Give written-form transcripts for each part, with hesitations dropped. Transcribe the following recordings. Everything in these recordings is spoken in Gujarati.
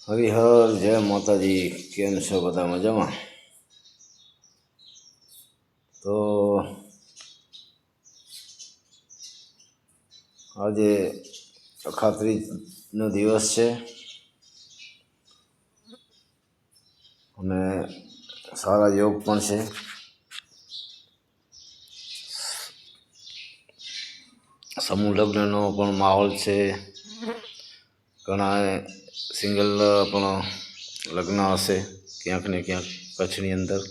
હરિહર જય માતાજી. કેમ છો બધા? મજામાં? તો આજે અખાત્રીજનો દિવસ છે અને સારા યોગ પણ છે. સમૂહ લગ્નનો પણ માહોલ છે. ઘણા સિંગલ પણ લગ્ન હશે ક્યાંક ને ક્યાંક કચ્છની અંદર,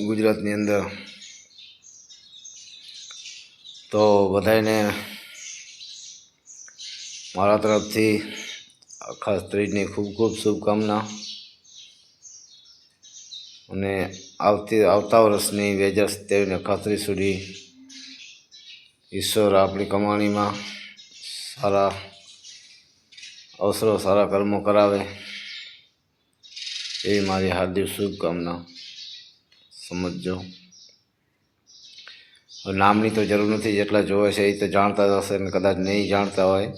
ગુજરાતની અંદર. તો બધાને મારા તરફથી અખાત્રીજની ખૂબ ખૂબ શુભકામના અને આવતા વર્ષની 2023 અખાત્રીજ સુધી ઈશ્વર આપણી કમાણીમાં સારા અવસરો, સારા કર્મો કરાવે એવી મારી હાર્દિક શુભકામના. સમજજો. નામની તો જરૂર નથી, જેટલા જોવે છે એ તો જાણતા જ હશે ને કદાચ નહીં જાણતા હોય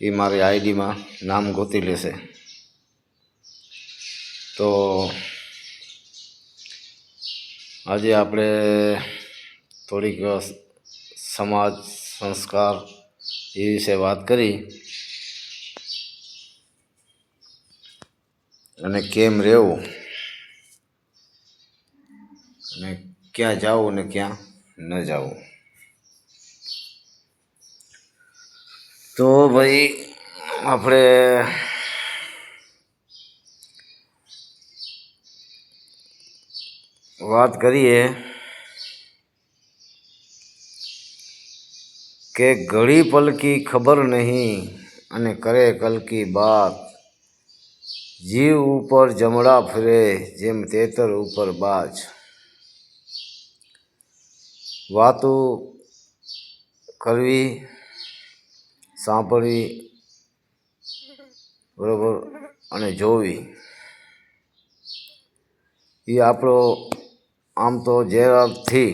એ મારી આઈડીમાં નામ ગોતી લેશે. તો આજે આપણે થોડીક સમાજ સંસ્કાર એ વિશે વાત કરી અને કેમ રહેવું અને ક્યાં જવું ને ક્યાં ન જવું. તો ભાઈ આપણે વાત કરીએ કે ઘડી પલ કી ખબર નહીં અને કરે કલ કી બાત, જીવ ઉપર જમડા ફરે જેમ તેતર ઉપર બાજ. વાતો કરવી, સાંભળવી, બરાબર, અને જોવી એ આપણો આમ તો જ્યારથી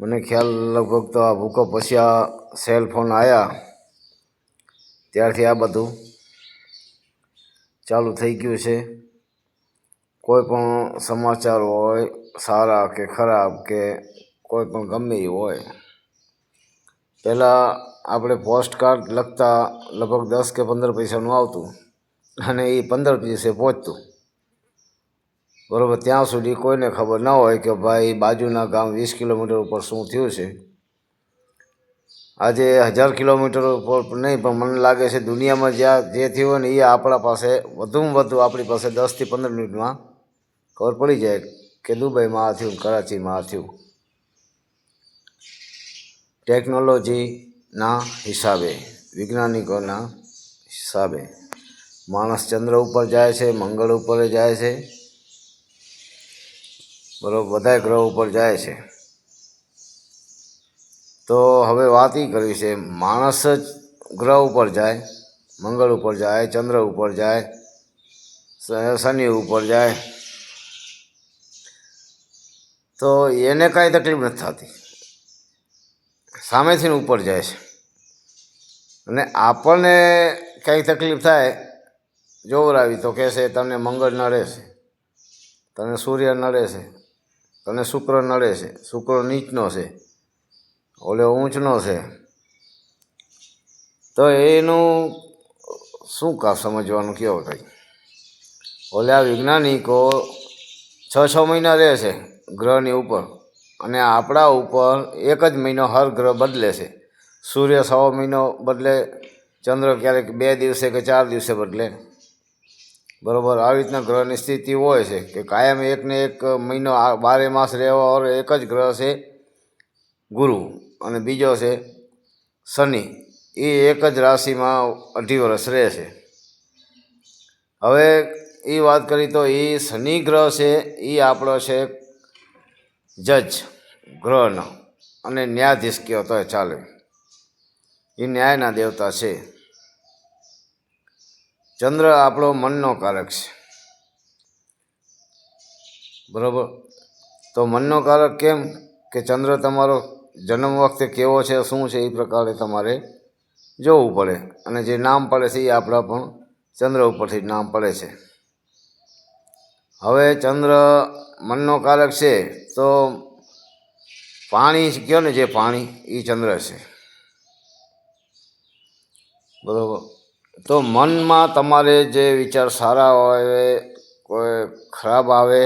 મને ખ્યાલ લગભગ તો આ ભૂકંપ પછી આ સેલફોન આવ્યા ત્યારથી આ બધું ચાલુ થઈ ગયું છે. કોઈ પણ સમાચાર હોય, સારા કે ખરાબ કે કોઈ પણ ગમે એ હોય, પહેલાં આપણે પોસ્ટકાર્ડ લખતા લગભગ 10 કે 15 પૈસાનું આવતું અને એ 15 દિવસે પહોંચતું. બરાબર, ત્યાં સુધી કોઈને ખબર ના હોય કે ભાઈ બાજુના ગામ 20 કિલોમીટર ઉપર શું થયું છે. આજે 1000 કિલોમીટર ઉપર નહીં, પણ મને લાગે છે દુનિયામાં જ્યાં જે થયું હોય ને એ આપણા પાસે વધુમાં વધુ આપણી પાસે 10 થી 15 મિનિટમાં ખબર પડી જાય કે દુબઈમાં આ થયું, કરાચીમાં આ થયું. ટેકનોલોજીના હિસાબે, વૈજ્ઞાનિકોના હિસાબે માણસ ચંદ્ર ઉપર જાય છે, મંગળ ઉપર જાય છે, બરાબર, બધા ગ્રહ ઉપર જાય છે. તો હવે વાત એ કરવી છે, માણસ જ ગ્રહ ઉપર જાય, મંગળ ઉપર જાય, ચંદ્ર ઉપર જાય, શનિ ઉપર જાય, તો એને કાંઈ તકલીફ નથી થતી. સામેથી ઉપર જાય છે અને આપણને કંઈ તકલીફ થાય જોવરાવી તો કહેશે તને મંગળ નડે છે, તને સૂર્ય નડે છે, તને શુક્ર નડે છે, શુક્ર નીચનો છે, ઓલે ઊંચનો છે. તો એનું શું કામ સમજવાનું કયો કંઈ? ઓલે આ વૈજ્ઞાનિકો 6 મહિના રહે છે ગ્રહની ઉપર અને આપણા ઉપર એક જ મહિનો હર ગ્રહ બદલે છે. સૂર્ય 100 મહિનો બદલે, ચંદ્ર ક્યારેક 2 દિવસે કે 4 દિવસે બદલે. બરાબર, આવી રીતના ગ્રહની સ્થિતિ હોય છે કે કાયમ એકને એક મહિનો 12 માસ રહેવા વાળો એક જ ગ્રહ છે ગુરુ અને બીજો છે શનિ. એ એક જ રાશિમાં 2.5 વર્ષ રહે છે. હવે એ વાત કરી તો એ શનિ ગ્રહ છે એ આપણો છે જજ ગ્રહનો અને ન્યાયાધીશ કહો તો ચાલે. એ ન્યાયના દેવતા છે. ચંદ્ર આપણો મનનો કારક છે. બરાબર, તો મનનો કારક કેમ કે ચંદ્ર તમારો જન્મ વખતે કેવો છે, શું છે, એ પ્રકારે તમારે જોવું પડે, અને જે નામ પડે છે એ આપણા પણ ચંદ્ર ઉપરથી નામ પડે છે. હવે ચંદ્ર મનનો કારક છે, તો પાણી કહો ને, જે પાણી એ ચંદ્ર છે, બરાબર. તો મનમાં તમારે જે વિચાર સારા હોય, કોઈ ખરાબ આવે,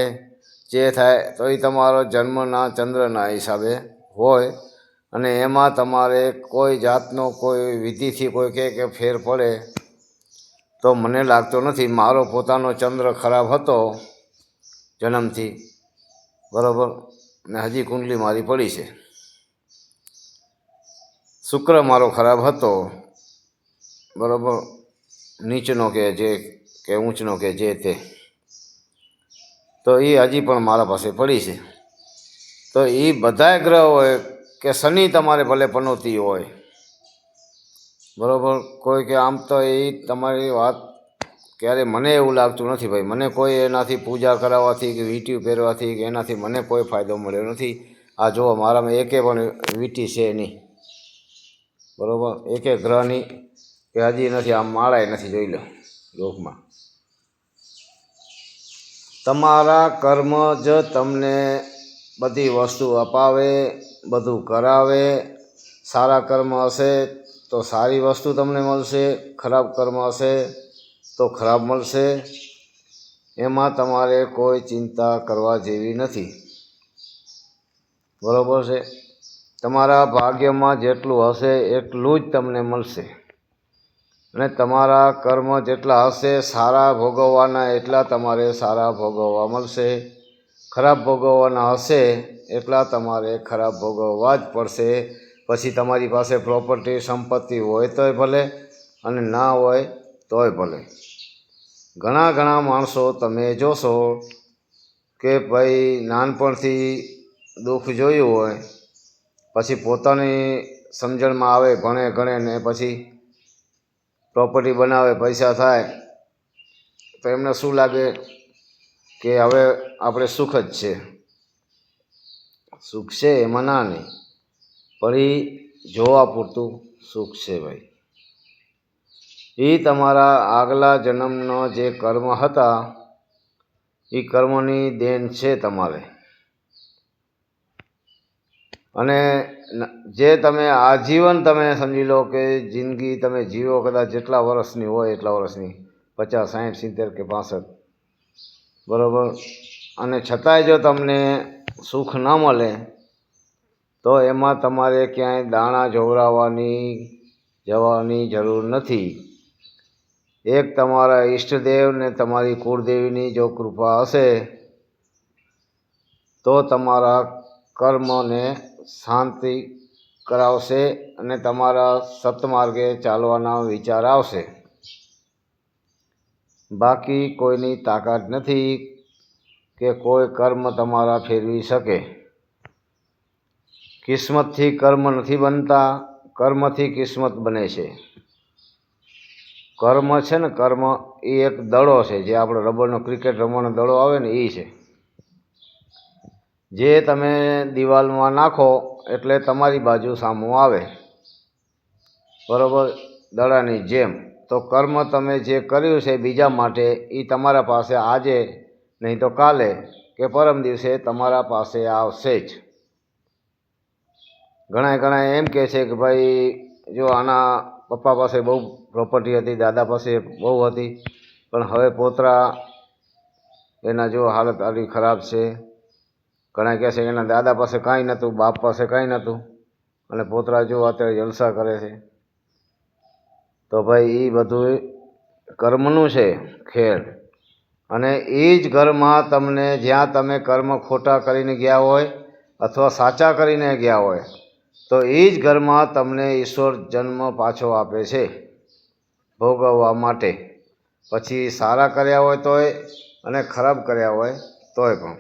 જે થાય, તો એ તમારો જન્મના ચંદ્રના હિસાબે હોય, અને એમાં તમારે કોઈ જાતનો કોઈ વિધિથી કોઈ કે ફેર પડે તો મને લાગતો નથી. મારો પોતાનો ચંદ્ર ખરાબ હતો જન્મથી, બરાબર, ને હજી કુંડલી મારી પડી છે. શુક્ર મારો ખરાબ હતો, બરાબર, નીચનો કે જે કે ઊંચનો કે જે તે, તો એ હજી પણ મારા પાસે પડી છે. તો એ બધાય ગ્રહ હોય કે શનિ તમારે ભલે પનોતી હોય, બરાબર, કોઈ કે આમ તો એ તમારી વાત ક્યારે મને એવું લાગતું નથી ભાઈ, મને કોઈ એનાથી પૂજા કરાવવાથી કે વીંટી પહેરવાથી કે એનાથી મને કોઈ ફાયદો મળ્યો નથી. આ જુઓ, મારામાં એકે પણ વીંટી છે નહીં, બરાબર, એકે ગ્રહની કે હજી નથી, આમ માળાએ નથી, જોઈ લો લોકમાં. તમારા કર્મ જ તમને બધી વસ્તુ અપાવે, બધું કરાવે. સારા કર્મ હશે તો સારી વસ્તુ તમને મળશે, ખરાબ કર્મ હશે તો ખરાબ મળશે. એમાં તમારે કોઈ ચિંતા કરવા જેવી નથી, બરાબર છે. તમારા ભાગ્યમાં જેટલું હશે એટલું જ તમને મળશે, અને તમારા કર્મ જેટલા હશે સારા ભોગવવાના, એટલા તમારે સારા ભોગવવા મળશે. ખરાબ ભોગવવાના હશે એટલા તમારે ખરાબ ભોગવવા જ પડશે. પછી તમારી પાસે પ્રોપર્ટી સંપત્તિ હોય તોય ભલે, અને ના હોય તોય ભલે. ઘણા માણસો તમે જોશો કે ભાઈ નાનપણથી દુઃખ જોયું હોય, પછી પોતાની સમજણમાં આવે, ભણે ગણે ને પછી પ્રોપર્ટી બનાવે, પૈસા થાય, તો એમને શું લાગે કે હવે આપણે સુખ જ છે. સુખ છે એમાં ના નહીં, પણ એ જોવા પૂરતું સુખ છે ભાઈ. એ તમારા આગલા જન્મનો જે કર્મ હતા એ કર્મની દેન છે તમારે. અને જે તમે આજીવન તમે સમજી લો કે જિંદગી તમે જીવો, કદાચ જેટલા વર્ષની હોય એટલા વર્ષની, 50, 60, 70 કે 65, બરાબર, અને છતાંય જો તમને સુખ ન મળે તો એમાં તમારે ક્યાંય દાણા જવાની જરૂર નથી. એક તમારા ઈષ્ટદેવ ને તમારી કુળદેવીની જો કૃપા હશે તો તમારા કર્મને શાંતિ કરાવશે, અને તમારા સત્માર્ગે ચાલવાના વિચાર આવશે. બાકી કોઈની તાકાત નથી કે કોઈ કર્મ તમારા ફેરવી શકે. કિસ્મતથી કર્મ નથી બનતા, કર્મથી કિસ્મત બને છે. કર્મ છે ને, કર્મ એ એક દડો છે, જે આપણો રબરનો ક્રિકેટ રમવાનો દડો આવે ને એ છે. જે તમે દિવાલમાં નાખો એટલે તમારી બાજુ સામું આવે, બરાબર, દડાની જેમ. તો કર્મ તમે જે કર્યું છે બીજા માટે, એ તમારા પાસે આજે નહીં તો કાલે કે પરમ દિવસે તમારા પાસે આવશે જ. ઘણા એમ કહે છે કે ભાઈ જો આના પપ્પા પાસે બહુ પ્રોપર્ટી હતી, દાદા પાસે બહુ હતી, પણ હવે પોતરા એના જો હાલત આટલી ખરાબ છે. ઘણા કહે છે કે એના દાદા પાસે કાંઈ નહોતું, બાપ પાસે કાંઈ નહોતું, અને પોતરા જો અત્યારે જલસા કરે છે. તો ભાઈ એ બધું કર્મનું છે ખેલ. અને એ જ ઘરમાં તમને, જ્યાં તમે કર્મ ખોટા કરીને ગયા હોય અથવા સાચા કરીને ગયા હોય, તો એ જ ઘરમાં તમને ઈશ્વર જન્મ પાછો આપે છે ભોગવવા માટે. પછી સારા કર્યા હોય તોય અને ખરાબ કર્યા હોય તોય પણ.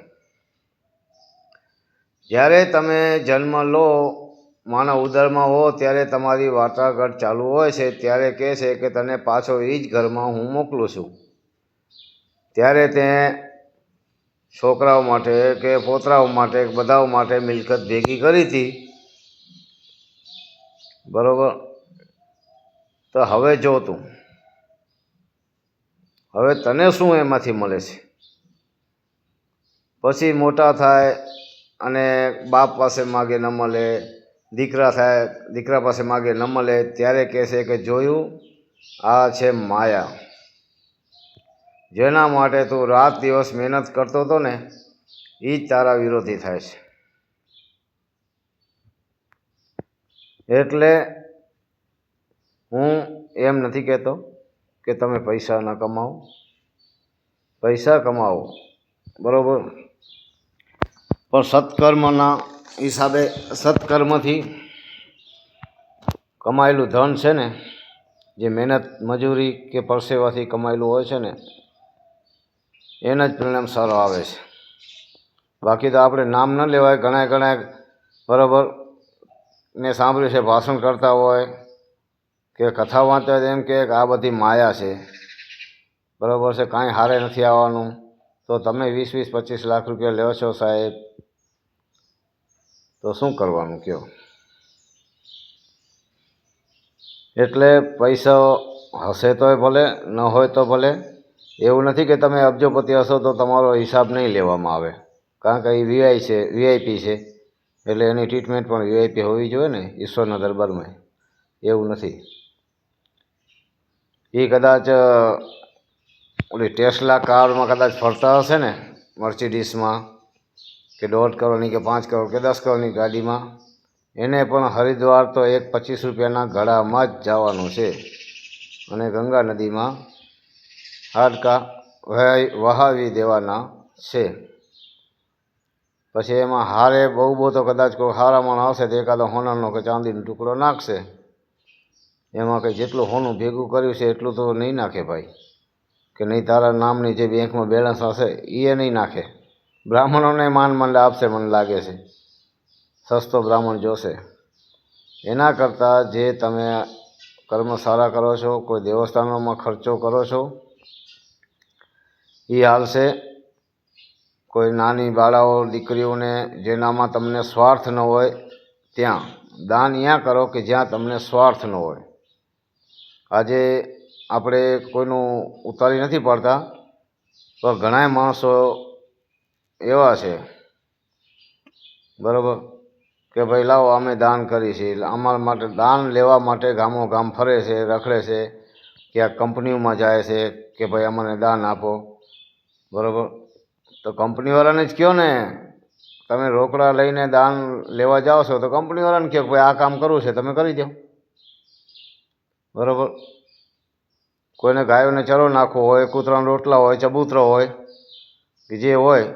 જ્યારે તમે જન્મ લો, માનવ ઉદરમાં હો, ત્યારે તમારી વાટાઘાટ ચાલુ હોય છે. ત્યારે કહે છે કે તને પાછો એ જ ઘરમાં હું મોકલું છું. ત્યારે તે છોકરાઓ માટે કે પોતરાઓ માટે, બધા માટે મિલકત ભેગી કરી હતી, બરાબર, તો હવે જો તું, હવે તને શું એમાંથી મળે છે? પછી મોટા થાય અને બાપ પાસે માગે ન મળે, દીકરા થાય દીકરા પાસે માગે ન મળે, ત્યારે કહેશે કે જોયું, આ છે માયા. જેના માટે તું રાત દિવસ મહેનત કરતો હતો ને, એ જ તારા વિરોધી થાય છે. એટલે હું એમ નથી કહેતો કે તમે પૈસા ન કમાવો, પૈસા કમાવો બરાબર, પણ સત્કર્મના હિસાબે, સત્કર્મથી કમાયેલું ધન છે ને, જે મહેનત મજૂરી કે પરસેવાથી કમાયેલું હોય છે ને, એના જ પરિણામ સારો આવે છે. બાકી તો આપણે નામ ન લેવાય. ઘણા બરાબર મેં સાંભળ્યું છે, ભાષણ કરતા હોય કે કથા વાંચતા હોય એમ કે આ બધી માયા છે, બરાબર છે, કાંઈ હારે નથી આવવાનું. તો તમે 20-25 લાખ રૂપિયા લ્યો છો સાહેબ, તો શું કરવાનું કહો? એટલે પૈસા હશે તોય ભલે, ન હોય તો ભલે. એવું નથી કે તમે અબજોપતિ હશો તો તમારો હિસાબ નહીં લેવામાં આવે, કારણ કે એ વીઆઈપી છે, એટલે એની ટ્રીટમેન્ટ પણ વીઆઈપી હોવી જોઈએ ને ઈશ્વરના દરબારમાં. એવું નથી. એ કદાચ ઓલી ટેસ્લા કારમાં કદાચ ફરતા હશે ને, મર્સિડીઝમાં, કે 1.5 કરોડની કે 5 કરોડ કે 10 કરોડની ગાડીમાં, એને પણ હરિદ્વાર તો એક 25 રૂપિયાના ઘડામાં જ જવાનું છે, અને ગંગા નદીમાં હાડકા વહાવી દેવાના છે. પછી એમાં હારે બહુ તો કદાચ કોઈ હારા માણસ આવશે તો એકાદો હોનાનો કે ચાંદીનો ટુકડો નાખશે. એમાં કંઈ જેટલું હોનું ભેગું કર્યું છે એટલું તો નહીં નાખે ભાઈ, કે નહીં તારા નામની જે બેંકમાં બેલેન્સ હશે એ નહીં નાખે. બ્રાહ્મણોને માન આપશે મને લાગે છે, સસ્તો બ્રાહ્મણ જોશે. એના કરતાં જે તમે કર્મ સારા કરો છો, કોઈ દેવસ્થાનોમાં ખર્ચો કરો છો એ હાલશે. કોઈ નાની બાળાઓ દીકરીઓને જેનામાં તમને સ્વાર્થ ન હોય ત્યાં દાન ત્યાં કરો કે જ્યાં તમને સ્વાર્થ ન હોય. આજે આપણે કોઈનું ઉતારી નથી પાડતા, પણ ઘણા માણસો એવા છે બરાબર કે ભાઈ લાવો અમે દાન કરી છે, અમારા માટે દાન લેવા માટે ગામો ગામ ફરે છે, રખડે છે, ક્યાંક કંપનીઓમાં જાય છે કે ભાઈ અમને દાન આપો, બરાબર. તો કંપનીવાળાને જ કહો ને, તમે રોકડા લઈને દાન લેવા જાઓ છો તો કંપનીવાળાને કહો ભાઈ આ કામ કરવું છે તમે કરી દો, બરાબર. કોઈને ગાયોને ચરો નાખવો હોય, કૂતરાના રોટલા હોય, ચબૂતરો હોય કે જે હોય,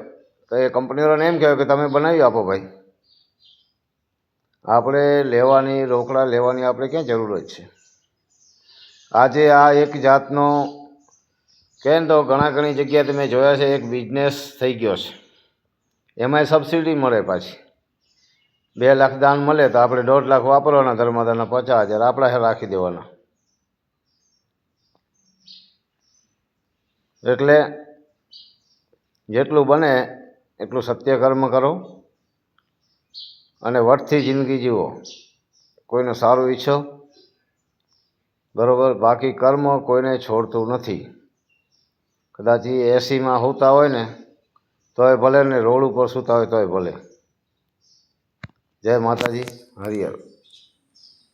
તો એ કંપનીવાળાને એમ કહેવાય કે તમે બનાવી આપો ભાઈ. આપણે લેવાની, રોકડા લેવાની આપણે ક્યાં જરૂરત છે? આજે આ એક જાતનો કહે ને તો ઘણી જગ્યાએ તમે જોયા છે, એક બિઝનેસ થઈ ગયો છે. એમાંય સબસિડી મળે પાછી. 2 લાખ દાન મળે તો આપણે 1.5 લાખ વાપરવાના, ધર્માદાના 50,000 આપણા રાખી દેવાના. એટલે જેટલું બને એટલું સત્ય કર્મ કરો અને વટથી જિંદગી જીવો. કોઈનું સારું ઈચ્છો, બરાબર. બાકી કર્મ કોઈને છોડતું નથી. કદાચ એ એસીમાં સૂતા હોય ને તોય ભલે, ને રોડ ઉપર સૂતા હોય તોય ભલે. જય માતાજી, હરિહર.